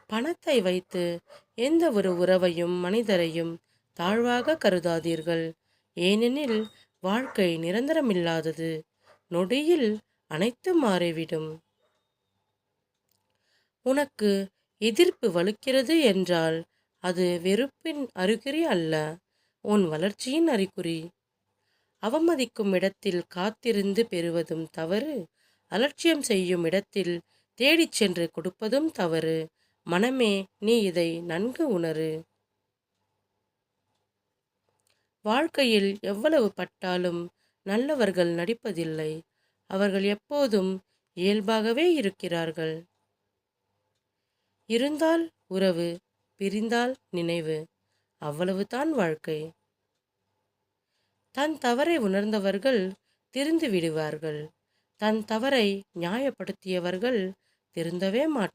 பணத்தை வைத்து எந்த ஒரு உறவையும் மனிதரையும் தாழ்வாக கருதாதீர்கள். ஏனெனில் வாழ்க்கை நிரந்தரமில்லாதது. நொடியில் அனைத்தும் மாறிவிடும். உனக்கு எதிர்ப்பு வலுக்கிறது என்றால் அது வெறுப்பின் அறிகுறி அல்ல, உன் வளர்ச்சியின் அறிகுறி. அவமதிக்கும் இடத்தில் காத்திருந்து பெறுவதும் தவறு, அலட்சியம் செய்யும் இடத்தில் தேடிச் சென்று கொடுப்பதும் தவறு. மனமே, நீ இதை நன்கு உணரு. வாழ்க்கையில் எவ்வளவு பட்டாலும் நல்லவர்கள் நடிப்பதில்லை. அவர்கள் எப்போதும் இயல்பாகவே இருக்கிறார்கள். இருந்தால் உறவு, பிரிந்தால் நினைவு. அவ்வளவுதான் வாழ்க்கை. தன் தவறை உணர்ந்தவர்கள் திருந்து விடுவார்கள். தன் தவறை நியாயப்படுத்தியவர்கள் திருந்தவே மாட்டார்கள்.